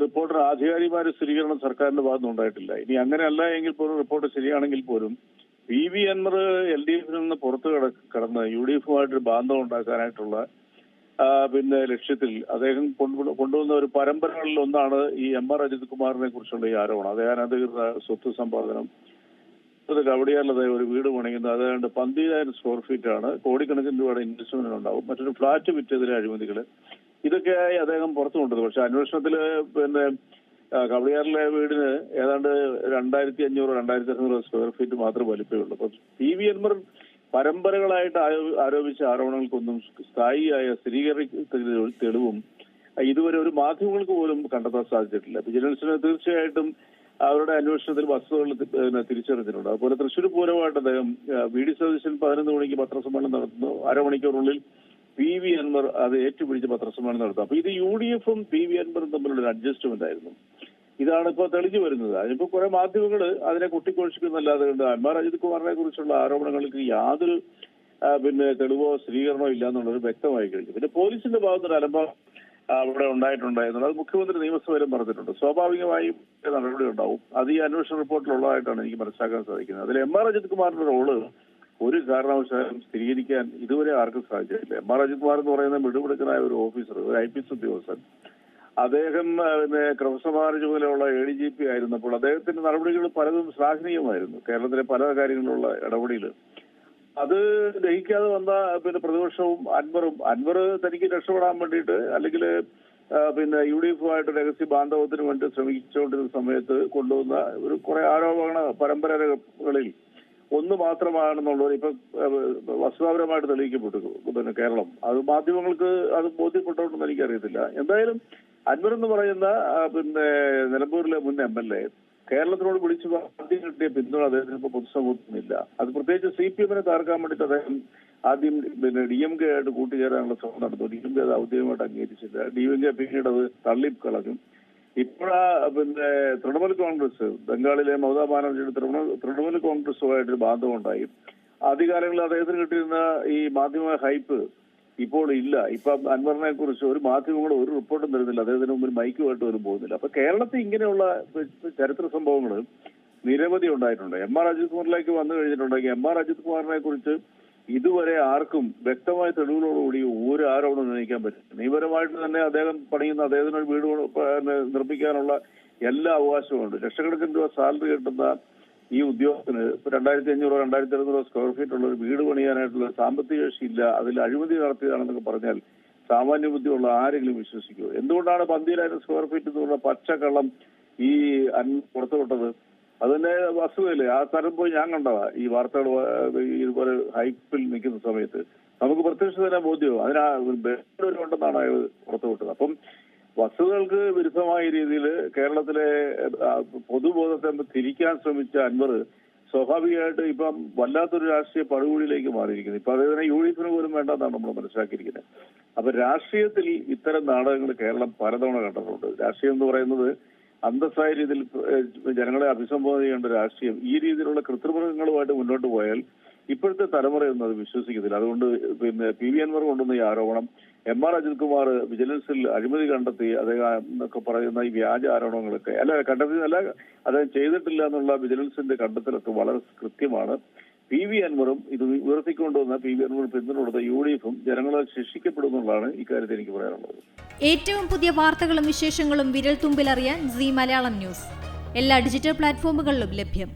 Reporter ആധികാരികമായ സ്ഥിരീകരണം സർക്കാരിന്റെ ഭാഗത്തുനിന്ന് ഉണ്ടായിട്ടില്ല. ഇനി അങ്ങനെയല്ല എങ്കിൽ പോലും റിപ്പോർട്ട് ശരിയാണെങ്കിൽ പോലും PV അൻവർ LDFിൽ നിന്ന് പുറത്തു കടന്ന് UDFുമായിട്ടൊരു ബാന്ധവം ഉണ്ടാക്കാനായിട്ടുള്ള ലക്ഷ്യത്തിൽ അദ്ദേഹം കൊണ്ടുവന്ന ഒരു പരമ്പരകളിൽ ഒന്നാണ് ഈ MR അജിത് കുമാറിനെ കുറിച്ചുള്ള ഈ ആരോപണം. അദ്ദേഹം അനധികൃത സ്വത്ത് സമ്പാദനം, കവടിയാറിൽ അദ്ദേഹം ഒരു വീട് പണിയുന്നത് അതായത് 12,000 സ്ക്വയർ ഫീറ്റ് ആണ്. കോടിക്കണക്കിന് രൂപയുടെ ഇൻവെസ്റ്റ്മെന്റ് ഉണ്ടാവും. മറ്റൊരു ഫ്ളാറ്റ് വിറ്റതിലെ അഴിമതികൾ ഇതൊക്കെയായി അദ്ദേഹം പുറത്തു കൊണ്ടത്. പക്ഷെ അന്വേഷണത്തില് കവടിയാറിലെ വീടിന് ഏതാണ്ട് 2,500-2,600 സ്ക്വയർ ഫീറ്റ് മാത്രമേ വലിപ്പമുള്ളൂ. അപ്പൊ PV അൻവർ പരമ്പരകളായിട്ട് ആരോപിച്ച ആരോപണങ്ങൾക്കൊന്നും സ്ഥായിയായ സ്ഥിരീകരിക്കുന്ന തെളിവും ഇതുവരെ ഒരു മാധ്യമങ്ങൾക്ക് പോലും കണ്ടെത്താൻ സാധിച്ചിട്ടില്ല. വിജിലൻസിന് തീർച്ചയായിട്ടും അവരുടെ അന്വേഷണത്തിൽ വസ്തുതകൾ തിരിച്ചറിഞ്ഞിട്ടുണ്ട്. അതുപോലെ തൃശ്ശൂർ പൂരമായിട്ട് അദ്ദേഹം VD സതീശൻ 11 മണിക്ക് പത്രസമ്മേളനം നടത്തുന്നു. അരമണിക്കൂറിനുള്ളിൽ PV അൻവർ അത് ഏറ്റുപിടിച്ച് പത്രസമ്മേളനം നടത്തും. അപ്പൊ ഇത് UDFും PV അൻവറും തമ്മിലുള്ള ഒരു അഡ്ജസ്റ്റ്മെന്റ് ആയിരുന്നു. ഇതാണ് ഇപ്പോൾ തെളിഞ്ഞു വരുന്നത്. അതിനിപ്പോ കുറെ മാധ്യമങ്ങൾ അതിനെ കുട്ടിക്കൊഴിച്ചിക്കുന്നല്ലാതെ കൊണ്ട് MR അജിത് കുമാറിനെ കുറിച്ചുള്ള ആരോപണങ്ങൾക്ക് യാതൊരു തെളിവോ സ്ഥിരീകരണമോ ഇല്ല എന്നുള്ളത് വ്യക്തമായി കഴിഞ്ഞു. പിന്നെ പോലീസിന്റെ ഭാഗത്തൊരു അലംഭാവം അവിടെ ഉണ്ടായിട്ടുണ്ടായിരുന്നത് അത് മുഖ്യമന്ത്രി നിയമസഭയിലും പറഞ്ഞിട്ടുണ്ട്. സ്വാഭാവികമായും നടപടി ഉണ്ടാവും. അത് ഈ അന്വേഷണ റിപ്പോർട്ടിലുള്ളതായിട്ടാണ് എനിക്ക് മനസ്സിലാക്കാൻ സാധിക്കുന്നത്. അതിൽ MR അജിത് കുമാറിന്റെ റോള് ഒരു കാരണവശാലും സ്ഥിരീകരിക്കാൻ ഇതുവരെ ആർക്കും സാധിച്ചിട്ടില്ല. MR അജിത് കുമാർ എന്ന് പറയുന്ന മിടുമിടുക്കനായ ഒരു ഓഫീസർ, ഒരു IPS ഉദ്യോഗസ്ഥൻ. അദ്ദേഹം ക്രമസമാധാന ചുമതലയുള്ള ADGP ആയിരുന്നപ്പോൾ അദ്ദേഹത്തിന്റെ നടപടികൾ പലതും ശ്ലാഘനീയമായിരുന്നു. കേരളത്തിലെ പല കാര്യങ്ങളിലുള്ള ഇടപെടൽ അത് ദഹിക്കാതെ വന്ന പ്രതിപക്ഷവും അൻവർ തനിക്ക് രക്ഷപ്പെടാൻ വേണ്ടിയിട്ട് അല്ലെങ്കിൽ UDFുമായിട്ട് രഹസ്യ ബാന്ധവത്തിന് വേണ്ടി ശ്രമിച്ചുകൊണ്ടിരുന്ന സമയത്ത് കൊണ്ടുവന്ന ഒരു കുറെ ആരോപണ പരമ്പരകളിൽ ഒന്ന് മാത്രമാണെന്നുള്ളത് ഇപ്പൊ വസ്തുതാപരമായിട്ട് തെളിയിക്കപ്പെട്ടു കേരളം. അത് മാധ്യമങ്ങൾക്ക് അത് ബോധ്യപ്പെട്ടോണ്ടെന്ന് എനിക്കറിയത്തില്ല. എന്തായാലും അൻവർ എന്ന് പറയുന്ന നിലമ്പൂരിലെ മുൻ MLA കേരളത്തിനോട് വിളിച്ചു ആദ്യം കിട്ടിയ പിന്തുണ അദ്ദേഹത്തിന് ഇപ്പൊ പൊതുസമൂഹത്തിനില്ല. അത് പ്രത്യേകിച്ച് CPM തകർക്കാൻ വേണ്ടിയിട്ട് അദ്ദേഹം ആദ്യം DMK ആയിട്ട് കൂട്ടുചേരാനുള്ള ശ്രമം നടന്നു. DMK അത് ഔദ്യോഗികമായിട്ട് അംഗീകരിച്ചില്ല. DMK പിന്നീട് അത് തള്ളിക്കളഞ്ഞു. ഇപ്പോഴാ തൃണമൂൽ കോൺഗ്രസ് ബംഗാളിലെ മമതാ ബാനർജിയുടെ തൃണമൂൽ കോൺഗ്രസുമായിട്ടൊരു ബാന്ധവം ഉണ്ടായി. ആദ്യകാലങ്ങളിൽ അദ്ദേഹത്തിന് കിട്ടിയിരുന്ന ഈ മാധ്യമ ഹൈപ്പ് ഇപ്പോൾ ഇല്ല. ഇപ്പൊ അൻവറിനെ കുറിച്ച് ഒരു മാധ്യമങ്ങളും ഒരു റിപ്പോർട്ടും തരുന്നില്ല. അദ്ദേഹത്തിന് മുമ്പിൽ മൈക്കുമായിട്ട് പോലും പോകുന്നില്ല. അപ്പൊ കേരളത്തിൽ ഇങ്ങനെയുള്ള ചരിത്ര സംഭവങ്ങൾ നിരവധി ഉണ്ടായിട്ടുണ്ട്. MR അജിത് കുമാറിലേക്ക് വന്നു കഴിഞ്ഞിട്ടുണ്ടെങ്കിൽ MR അജിത് കുമാറിനെ കുറിച്ച് ഇതുവരെ ആർക്കും വ്യക്തമായ തെളിവുകളോടുകൂടി ഒരു ആരോപണം ഉന്നയിക്കാൻ പറ്റും. നിയമപരമായിട്ട് തന്നെ അദ്ദേഹം പണിയുന്ന അദ്ദേഹത്തിന് ഒരു വീട് നിർമ്മിക്കാനുള്ള എല്ലാ അവകാശവുമുണ്ട്. ലക്ഷക്കണക്കിന് രൂപ സാലറി കിട്ടുന്ന ഈ ഉദ്യോഗത്തിന് 2,500-2,600 സ്ക്വയർ ഫീറ്റ് ഉള്ള ഒരു വീട് പണിയാനായിട്ടുള്ള സാമ്പത്തിക ശേഷി ഇല്ല. അതിൽ അഴിമതി നടത്തിയതാണെന്നൊക്കെ പറഞ്ഞാൽ സാമാന്യ ബുദ്ധിയുള്ള ആരെങ്കിലും വിശ്വസിക്കുമോ? എന്തുകൊണ്ടാണ് 12,000 സ്ക്വയർ ഫീറ്റ് എന്നുള്ള പച്ചക്കള്ളം ഈ പുറത്തുവിട്ടത്? അതിന്റെ വസ്തുതയില്ലേ? ആ സ്ഥലം പോയി ഞാൻ കണ്ടതാ. ഈ വാർത്തകൾ ഇതുപോലെ ഹൈപ്പിൽ നിൽക്കുന്ന സമയത്ത് നമുക്ക് പ്രത്യക്ഷ തന്നെ ബോധ്യവും അതിനുണ്ടെന്നാണ് അയാൾ പുറത്തുവിട്ടത്. അപ്പം വസ്തുതകൾക്ക് വിരുദ്ധമായ രീതിയിൽ കേരളത്തിലെ പൊതുബോധത്തെ തിരിക്കാൻ ശ്രമിച്ച അൻവർ സ്വാഭാവികമായിട്ട് ഇപ്പം വല്ലാത്തൊരു രാഷ്ട്രീയ പടുകുഴിയിലേക്ക് മാറിയിരിക്കുന്നത്. ഇപ്പൊ അതേപോലെ UDFിന് പോലും വേണ്ടെന്നാണ് നമ്മൾ മനസ്സിലാക്കിയിരിക്കുന്നത്. അപ്പൊ രാഷ്ട്രീയത്തിൽ ഇത്തരം നാടകങ്ങൾ കേരളം പലതവണ കണ്ടിട്ടുണ്ട്. രാഷ്ട്രീയം എന്ന് പറയുന്നത് അന്തസ്സായ രീതിയിൽ ജനങ്ങളെ അഭിസംബോധന ചെയ്യേണ്ട രാഷ്ട്രീയം ഈ രീതിയിലുള്ള കൃത്രിമങ്ങളുമായിട്ട് മുന്നോട്ട് പോയാൽ ഇപ്പോഴത്തെ തലമുറയൊന്നും അത് വിശ്വസിക്കത്തില്ല. അതുകൊണ്ട് PV അൻവർ കൊണ്ടുവന്ന ഈ ആരോപണം MR അജിത് കുമാർ വിജിലൻസിൽ അഴിമതി കണ്ടെത്തി അദ്ദേഹം എന്നൊക്കെ പറയുന്ന ഈ വ്യാജ ആരോപണങ്ങളൊക്കെ കണ്ടെത്തിയതല്ല, അദ്ദേഹം ചെയ്തിട്ടില്ല എന്നുള്ള വിജിലൻസിന്റെ കണ്ടെത്തലൊക്കെ വളരെ കൃത്യമാണ്. PV അൻവറും ഇത് ഉയർത്തിക്കൊണ്ടുവന്ന PV അൻവർ പിന്തുണ കൊടുത്ത UDFും ജനങ്ങളെ ശിക്ഷിക്കപ്പെടുമെന്നുള്ളതാണ് ഇക്കാര്യത്തിൽ എനിക്ക് പറയാനുള്ളത്. ഏറ്റവും പുതിയ വാർത്തകളും വിശേഷങ്ങളും വിരൽ തുമ്പിലറിയാൻ Zee മലയാളം ന്യൂസ് എല്ലാ ഡിജിറ്റൽ പ്ലാറ്റ്ഫോമുകളിലും ലഭ്യം.